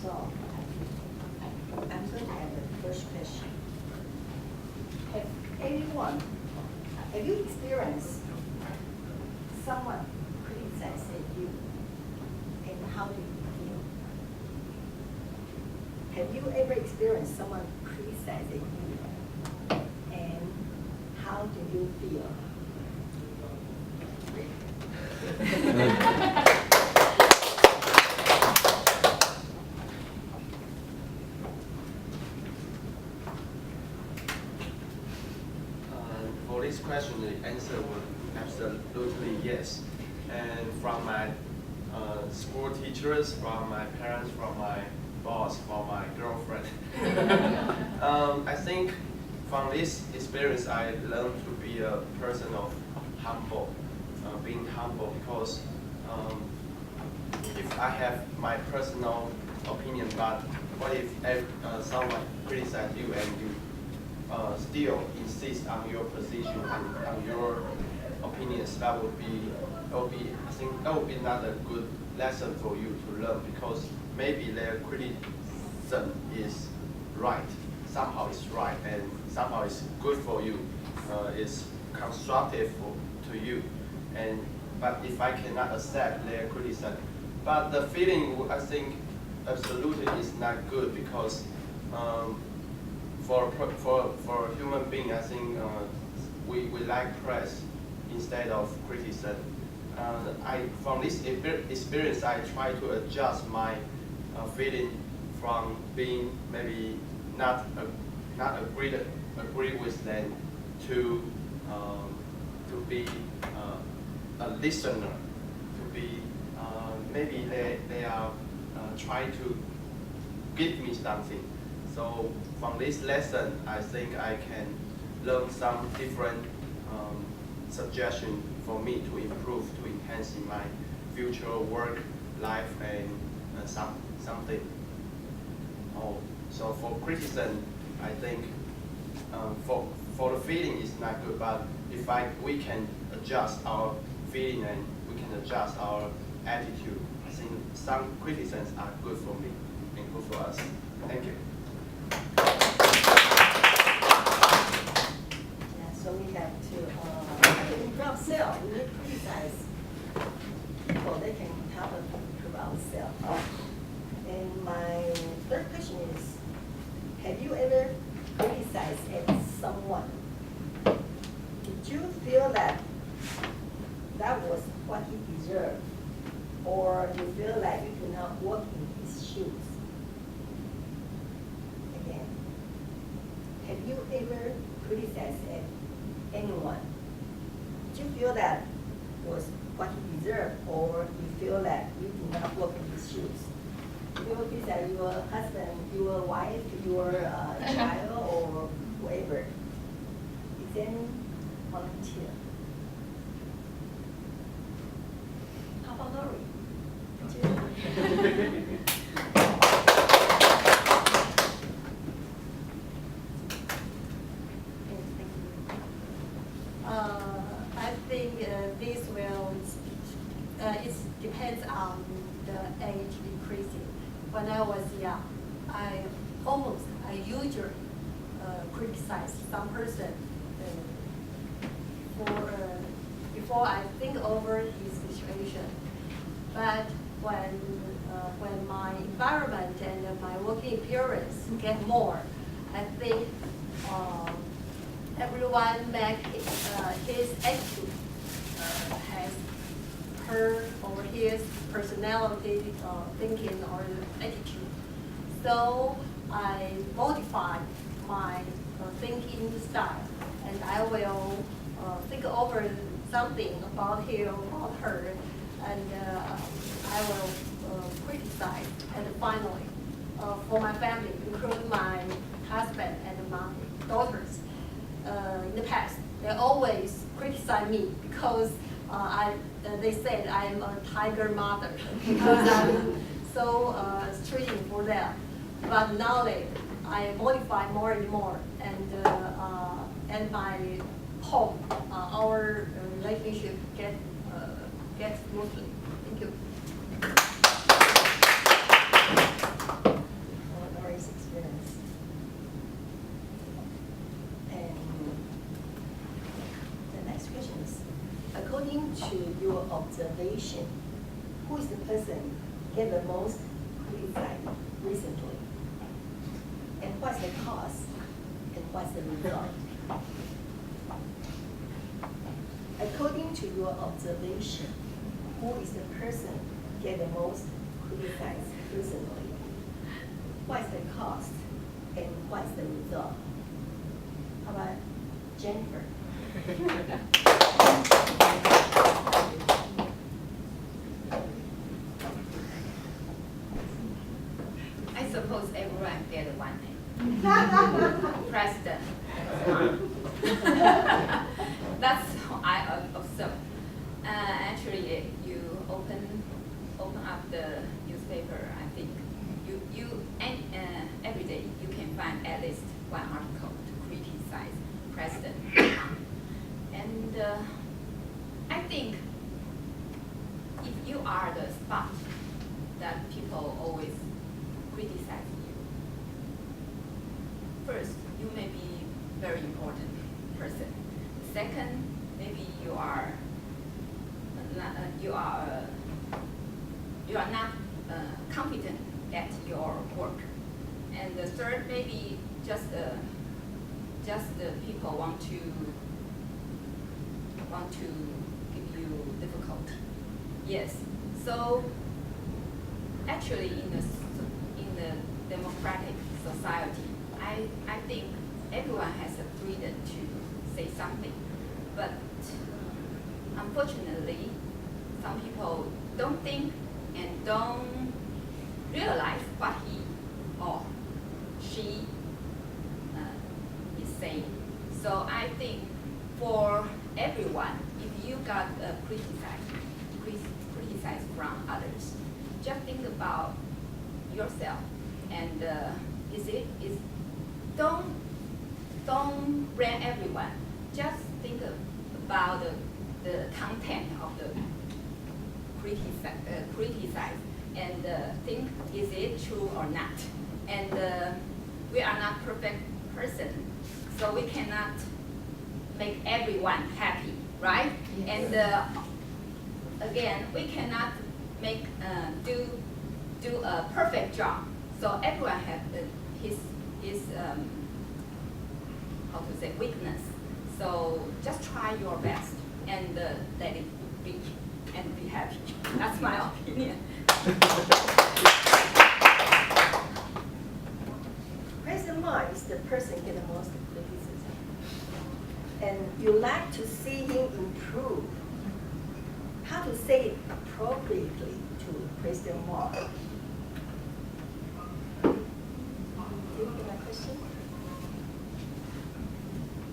So I'm going to have the first question. Have you experienced someone criticizing you, and how do you feel? Have you ever experienced someone criticizing you, and how do you feel? For this question, the answer would absolutely yes. And from my school teachers, from my parents, from my boss, from my girlfriend. I think from this experience, I learned to be a person of being humble, because if I have my personal opinion, but what if someone criticizes you and you still insist on your position and on your opinions? That would be, I think that would be not a good lesson for you to learn, because maybe their criticism is right, somehow it's right, and somehow it's good for you, it's constructive to you. But if I cannot accept their criticism, but the feeling, I think absolutely is not good, because for a human being, I think we like praise instead of criticism. From this experience, I try to adjust my feeling from being maybe not agree with them to be a listener, to be maybe they are trying to give me something. So from this lesson, I think I can learn some different suggestion for me to improve, to enhance in my future work, life, and something. So for criticism, I think for the feeling is not good, but if we can adjust our feeling and we can adjust our attitude, I think some criticisms are good for me and good for us. Thank you. Yeah, so we have to improve ourselves. We need to criticize people. They can help us improve ourselves. And my third question is, have you ever criticized someone? Did you feel that was what he deserved, or you feel like you could not walk in his shoes? Again, have you ever criticized anyone? Did you feel that was what he deserved, or you feel that you did not walk in his shoes? You criticize your husband, your wife, your child, or whoever. Is there any volunteer? How about Lori? Did you? I think this will, it depends on the age increasing. When I was young, I usually criticize some person before I think over his situation. But when my environment and my working experience get more, I think everyone make his attitude has her or his personality, thinking or attitude. So I modify my thinking style, and I will think over something about him, about her, and I will criticize. And finally, for my family, including my husband and my daughters, in the past, they always criticize me because they said I'm a tiger mother because I'm so strict for them. But now I modify more and more, and my home, our relationship gets smoothly. Thank you. observation, who is the person get the most criticized recently? And what's the cause? And what's the result? According to your observation, who is the person get the most criticized recently? What's the cause? And what's the result? How about Jennifer? I suppose everyone get one name. President. That's how I observe. Actually, you open up the newspaper. I think every day you can find at least one article to criticize president. And I think if you are the spot that people always criticize you, first, you may be very important person. Second, maybe you are not competent at your work. And the third, maybe just the people want to give you difficulty. Yes. So actually, in the democratic society, I think everyone has a freedom to say something, but unfortunately, some people don't think and don't realize what he or she is saying. So I think for everyone, if you got criticized from others, just think about yourself, and don't blame everyone. Just think about the content of the criticize and think, is it true or not? And we are not perfect person, so we cannot make everyone happy, right? Yes. And again, we cannot make do a perfect job. So everyone has his how to say, weakness. So just try your best and let it be and be happy. That's my opinion. President Ma is the person get the most criticism, and you like to see him improve. How to say it appropriately to President Ma? Do you get my question?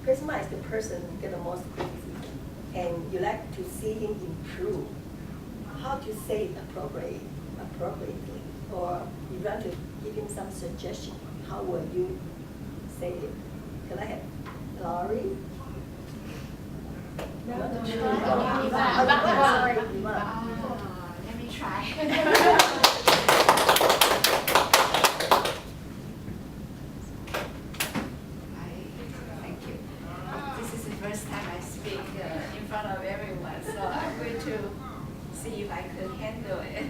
President Ma is the person get the most criticism, and you like to see him improve. How to say it appropriately, or you want to give him some suggestion? How will you say it? Can I have Laurie? No, Want to no, try? no. Sorry, Let me try. Thank you. This is the first time I speak in front of everyone, so I'm going to see if I could handle it.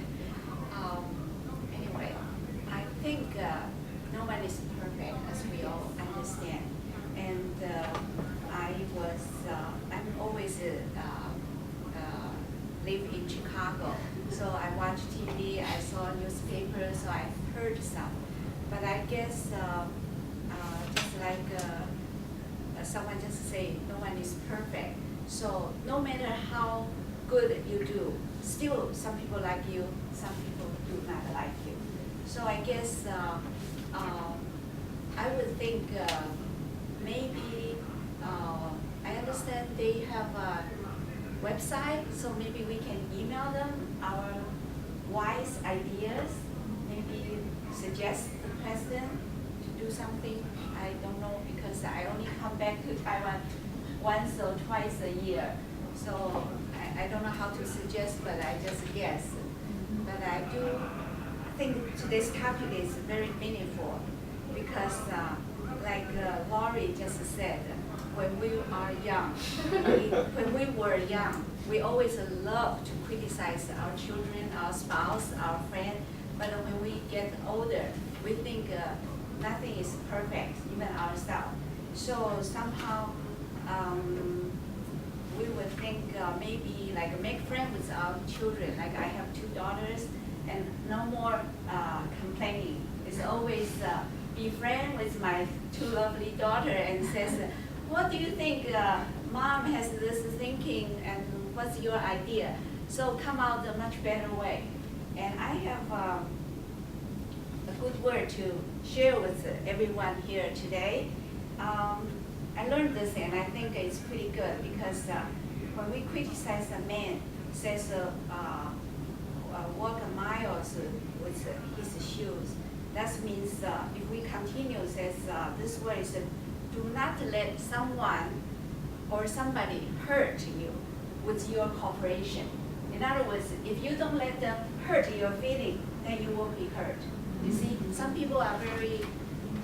Anyway, I think no one is perfect, as we all understand. And I'm always live in Chicago, so I watch TV, I saw newspapers, so I heard some. But I guess just like someone just say, no one is perfect. So no matter how good you do, still some people like you, some people do not like you. So I guess I would think maybe I understand they have a website, so maybe we can email them our wise ideas, maybe suggest the president to do something. I don't know, because I only come back to Taiwan once or twice a year. So I don't know how to suggest, but I just guess. But I do think today's topic is very meaningful, because like Laurie just said, when we are young, when we were young, we always love to criticize our children, our spouse, our friend. But when we get older, we think nothing is perfect, even ourselves. So somehow we would think maybe like make friends with our children. Like I have 2 daughters, and no more complaining. It's always be friend with my 2 lovely daughter and says, what do you think? Mom has this thinking, and what's your idea? So come out a much better way. And I have a good word to share with everyone here today. I learned this, and I think it's pretty good because when we criticize a man, says walk a mile with his shoes, that means if we continue, says this word is do not let someone or somebody hurt you with your cooperation. In other words, if you don't let them hurt your feeling, then you won't be hurt. You see, some people are very,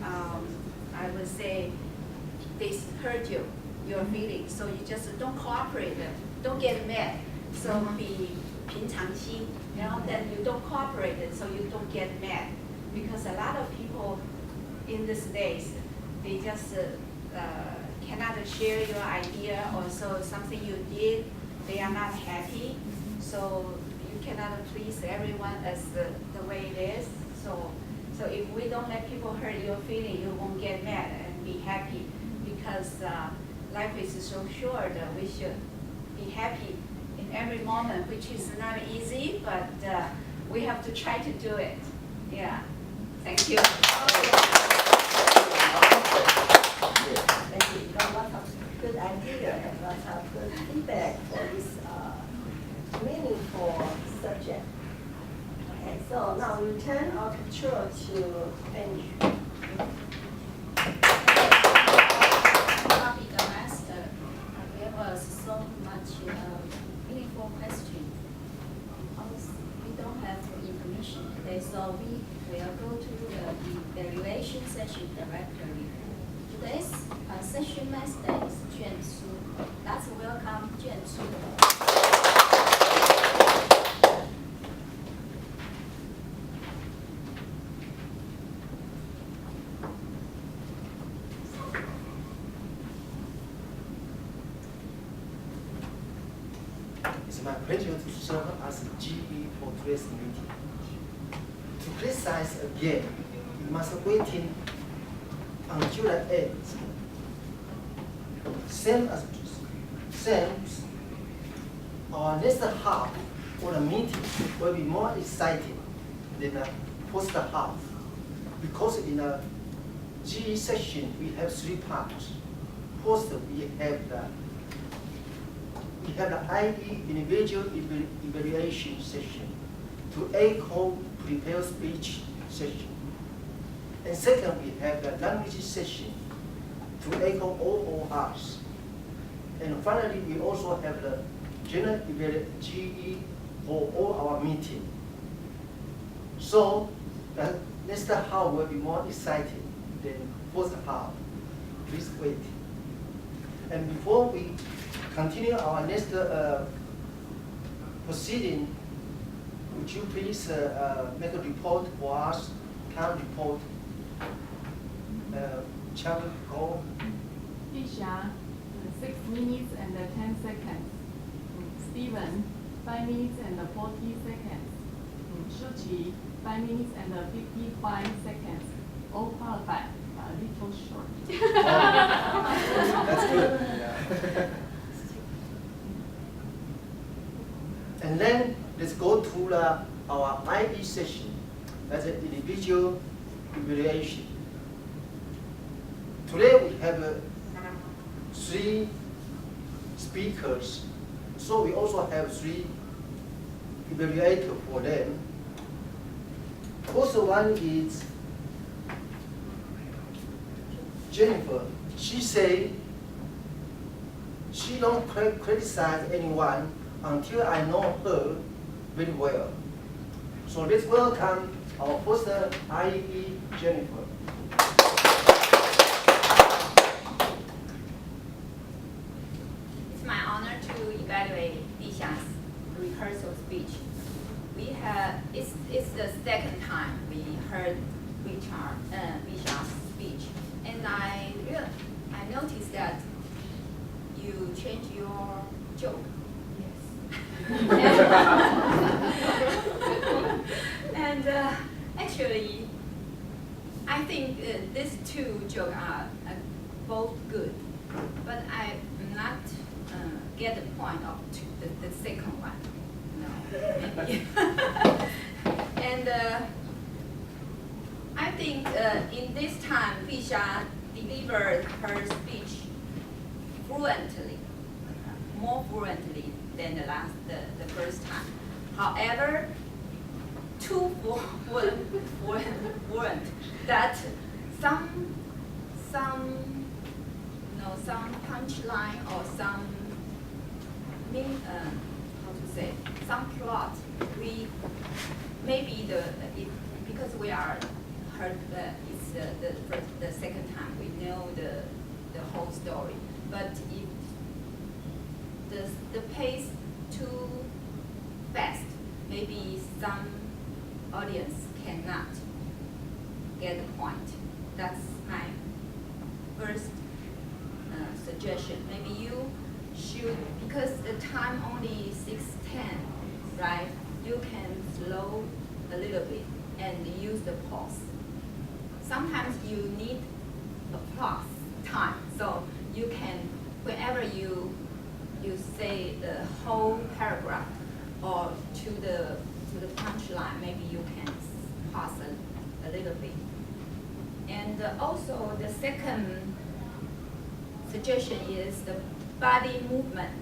I would say, they hurt you, your feelings, so you just don't cooperate them, don't get mad. So be 平常心, then you don't cooperate it, so you don't get mad. Because a lot of people in these days, they just cannot share your idea, or so something you did, they are not happy. So you cannot please everyone as the way it is. So if we don't let people hurt your feeling, you won't get mad and be happy. Because life is so short, we should be happy in every moment, which is not easy, but we have to try to do it. Yeah. Thank you. Thank you. You got lots of good idea and lots of good feedback for this meaningful subject. Okay, so now we turn our picture to Andrew. Copy the master gave us so much meaningful questions. Also, we don't have information today, so we will go to the evaluation session directly. Today's session master is Juan Su. Let's welcome Juan Su. It's my pleasure to serve as GE for today's meeting. To criticize again, we must wait until the end. Same, our next half of the meeting will be more exciting than the first half, because in the GE session we have 3 parts. First, we have the IE individual evaluation session to echo prepared speech session. And second, we have the language session to echo OORs. And finally, we also have the general GE for all our meeting. So the next half will be more exciting than first half. Please wait. And before we continue our next proceeding, would you please make a report for us, time report, chapter call? Isha, 6 minutes and 10 seconds. Steven, 5 minutes and 40 seconds. Shuchi, 5 minutes and 55 seconds. All qualified, a little short. That's good. And then let's go to our IE session. That's an individual evaluation. Today we have 3 speakers, so we also have 3 evaluators for them. First one is Jennifer. She said she don't criticize anyone until I know her very well. So let's welcome our first IE, Jennifer. Bisha's rehearsal speech. It's the second time we heard Bisha's speech, and I noticed that you changed your joke. And actually, I think these two jokes are both good, but I not get the point of the second one. No, maybe. And I think in this time, Bisha delivered her speech fluently, more fluently than the first time. However, too fluent that some punchline or some some plot because we are heard it's the second time we know the whole story, but if the pace too fast, maybe some audience cannot get the point. That's my first suggestion. Maybe you should, because the time only 6:10, right? You can slow a little bit and use the pause. Sometimes you need a pause time, so you can, whenever you say the whole paragraph or to the punchline, maybe you can pause a little bit. And also the second suggestion is the body movement.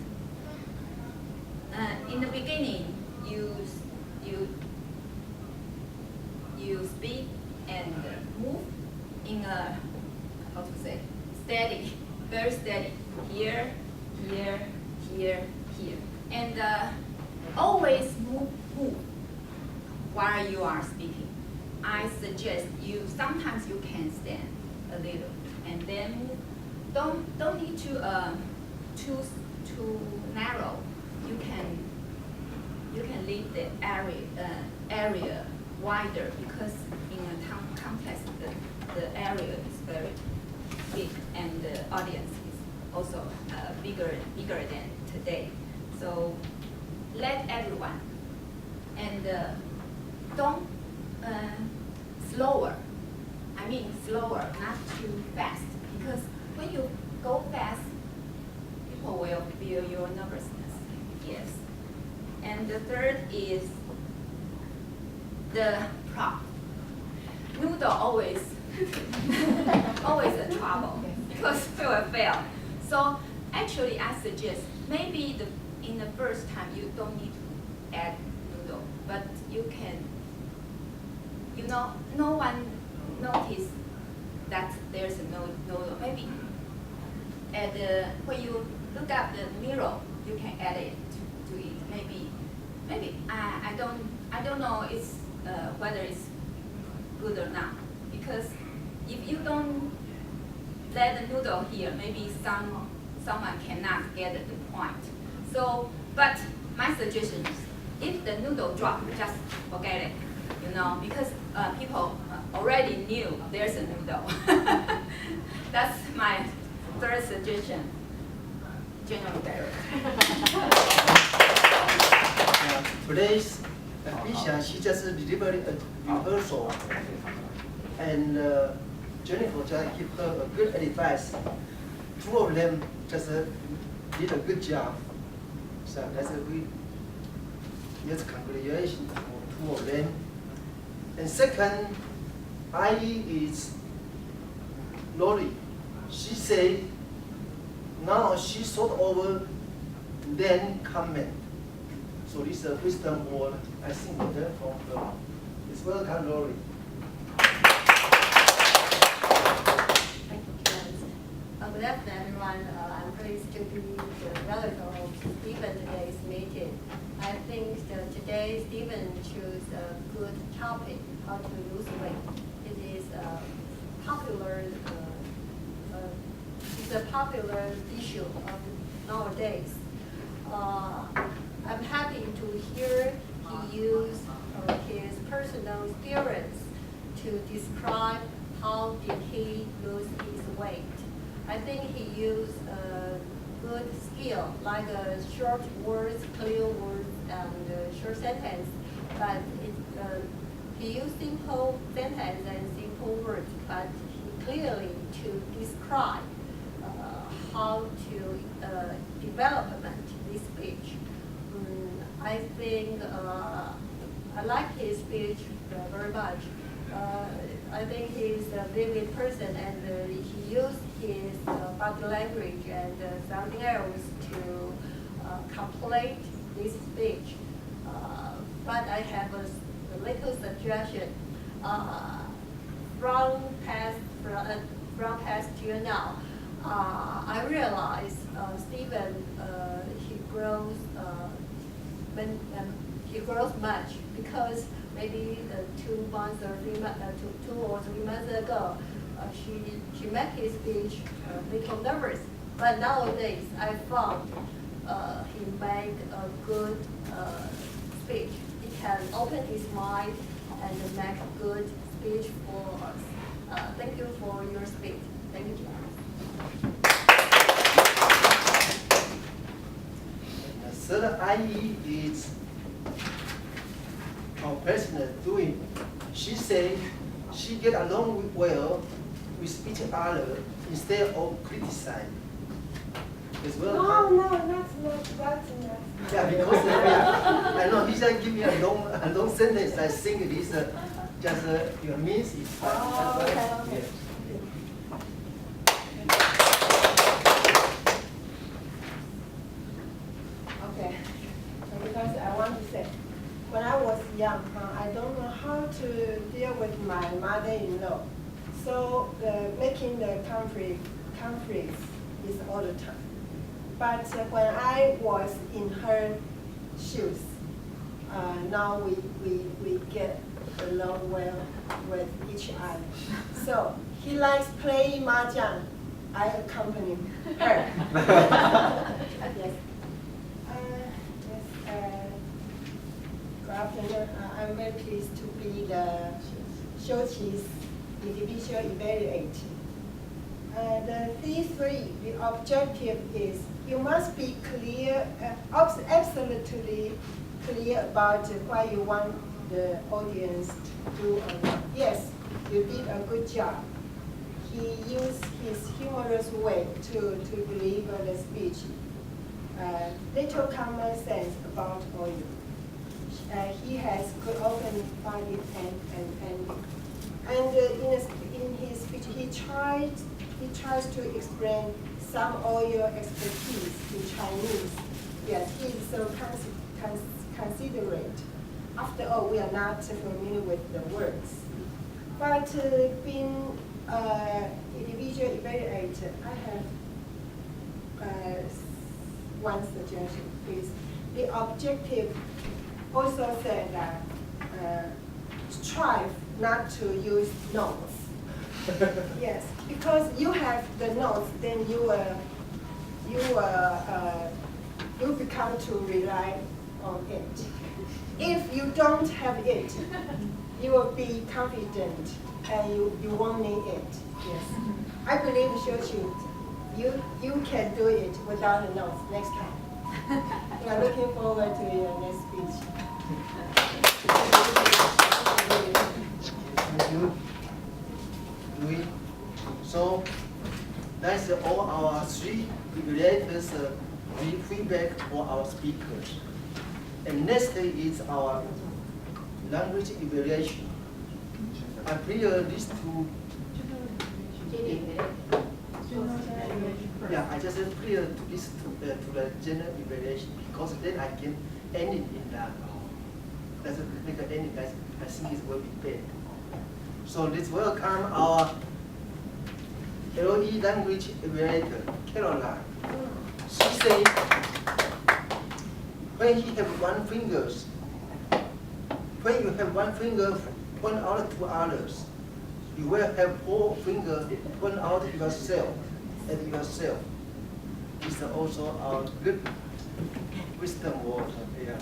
In the beginning, you speak and move in a steady, very steady. Here, here, here, here, and always move while you are speaking. I suggest you sometimes you can stand a little and then move. Don't need to too narrow. You can leave the area wider, because in a context the area is very big and the audience is also bigger than today. So let everyone, and don't slower. I mean slower, not too fast, because when you go fast, people will feel your nervousness. Yes. And the third is the prop. Noodle always a trouble, because it will fail. So actually, I suggest maybe in the first time you don't need to add noodle, but you can. No one notice that there's a noodle. Maybe when you look at the mirror, you can add it to it. Maybe I don't know whether it's good or not, because if you don't let the noodle here, maybe someone cannot get the point. So, but my suggestion is, if the noodle drop, just forget it, because people already knew there's a noodle. That's my third suggestion. General Director. Today's Bisha, she just delivered a rehearsal, and Jennifer just give her a good advice. Two of them just did a good job. So that's a good, yes, congratulations for two of them. And second, is Lori. She said, now she thought over, then comment. So this is a wisdom word, I think, we learned from her. It's welcome, Lori. Thank you, Ken. Good afternoon, everyone. I'm pleased to be the relative of Stephen today's meeting. I think that today Stephen chose a good topic, how to lose weight. It is popular. It's a popular issue of nowadays. I known theorems to describe how did he lose his weight. I think he used a good skill, like short words, clear words, and short sentence. But he used simple sentence and simple words, but he clearly to describe how to development this speech. I think I like his speech very much. I think he's a vivid person, and he used his body language and something else to complete this speech. But I have a little suggestion. From past till now, I realize Stephen he grows much, because maybe 2 months or 3 months, 2 or 3 months ago, she made his speech a little nervous. But nowadays, I found he made a good speech. He can open his mind and make a good speech for us. Thank you for your speech. Thank you. The third IE is our president doing. She said she get along well with each other instead of criticizing. As well. No, that's not. Yeah, because I know he just give me a long sentence. I think it is just your means is fine. Oh, okay. Yes. Okay, because I want to say, when I was young, I don't know how to deal with my mother-in-law. So making the conflicts is all the time. But when I was in her shoes, now we get along well with each other. So he likes playing mahjong. I accompany her. Yes. Good afternoon. I'm very pleased to be the Shochi's individual evaluator. The C3, the objective is you must be clear, absolutely clear about what you want the audience to do or not. Yes, you did a good job. He used his humorous way to deliver the speech. Little common sense about oil. He has good open body and in his speech he tries to explain some oil expertise in Chinese. Yes, he is so considerate. After all, we are not familiar with the words. But being individual evaluator, I have one suggestion, please. The objective also said that strive not to use notes. Yes, because you have the notes, then you become to rely on it. If you don't have it, you will be confident and you won't need it. Yes, I believe you can do it without the notes next time. We are looking forward to your next speech. Thank you. So that's all our 3 evaluators feedback for our speakers. And next is our language evaluation. I clear these 2. Yeah, I just clear this to the general evaluation because then I can end it in that. That's make an ending. I think it will be better. So let's welcome our LE language evaluator, Caroline. She said, when you have one finger point out to others, you will have 4 fingers point out yourself at yourself. It's also our good wisdom word. Yeah.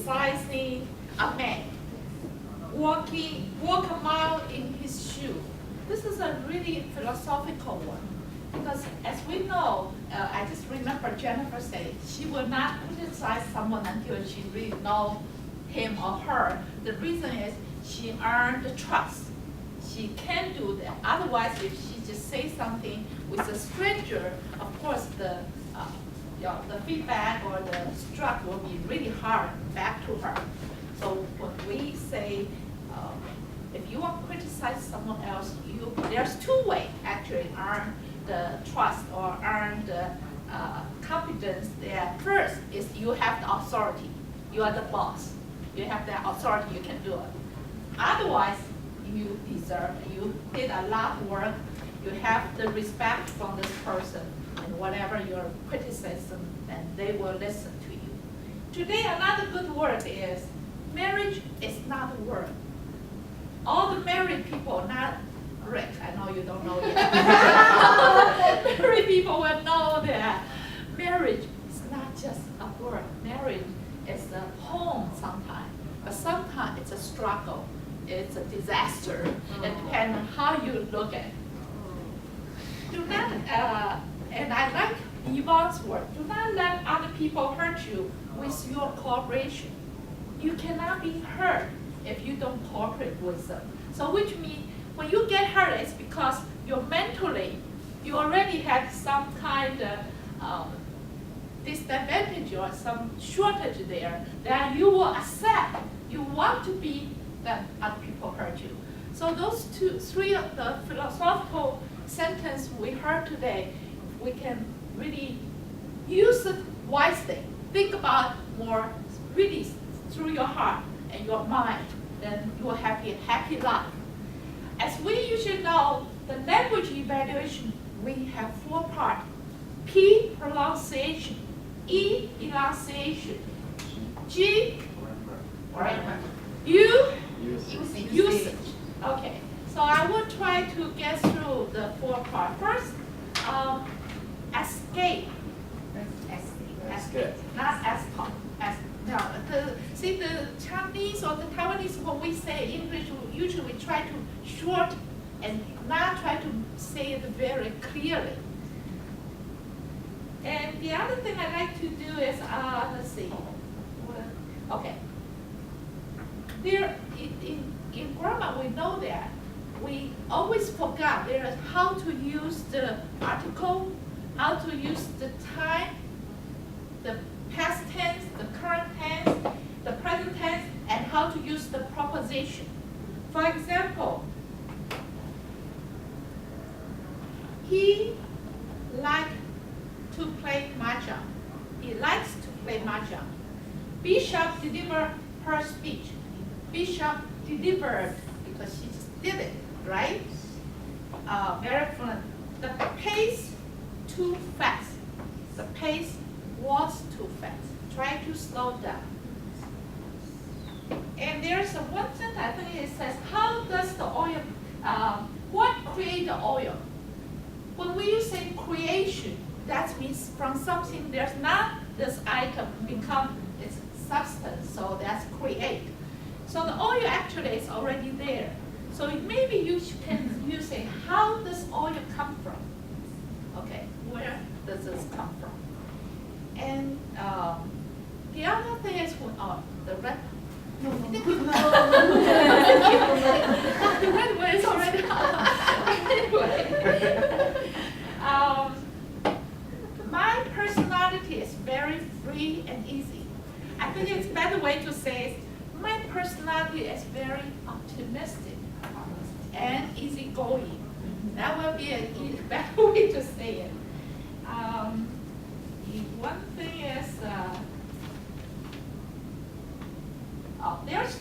criticizing a man, walk a mile in his shoe. This is a really philosophical one. Because as we know, I just remember Jennifer said, she will not criticize someone until she really knows him or her. The reason is she earned the trust. She can do that. Otherwise, if she just says something with a stranger, of course the feedback or the struck will be really hard back to her. So when we say, if you want to criticize someone else, there's two ways actually earn the trust or earn the confidence there. First is you have the authority. You are the boss. You have that authority, you can do it. Otherwise, you deserve, you did a lot of work, you have the respect from this person, and whatever your criticism, and they will listen to you. Today, another good word is, marriage is not a word. All the married people, not Rick, I know you don't know yet. Married people will know that marriage is not just a word. Marriage is a home sometimes, but sometimes it's a struggle. It's a disaster. It depends on how you look at it. Do not, and I like Yvonne's word, do not let other people hurt you with your cooperation. You cannot be hurt if you don't cooperate with them. So which means when you get hurt, it's because you're mentally, you already had some kind of disadvantage or some shortage there that you will accept. You want to be that other people hurt you. So those three of the philosophical sentences we heard today, we can really use it wisely. Think about more really through your heart and your mind, then you will have a happy life. As we usually know, the language evaluation, we have 4 parts. P, pronunciation. E, enunciation. G, grammar. U, usage. Okay, so I will try to get through the 4 parts. First, escape. Escape. Not escape. No, see the Chinese or the Taiwanese, when we say English, usually we try to short and not try to say it very clearly. And the other thing I like to do is, let's see. Okay. There, in grammar, we know that. We always forgot there is how to use the article, how to use the time, the past tense, the current tense, the present tense, and how to use the preposition. For example, he liked to play mahjong. He likes to play mahjong. Bishop delivered her speech. Bishop delivered because she just did it, right? Very fluent. The pace too fast. The pace was too fast. Try to slow down. And there's one sentence, I think it says, how does the oil, what create the oil? When we say creation, that means from something there's not this item become its substance, so that's create. So the oil actually is already there. So maybe you can say, how does oil come from? Okay, where does this come from? And the other thing is, the red. No. The red one is already anyway. My personality is very free and easy. I think it's a better way to say it. My personality is very optimistic and easygoing. That will be a better way to say it. One thing is, there's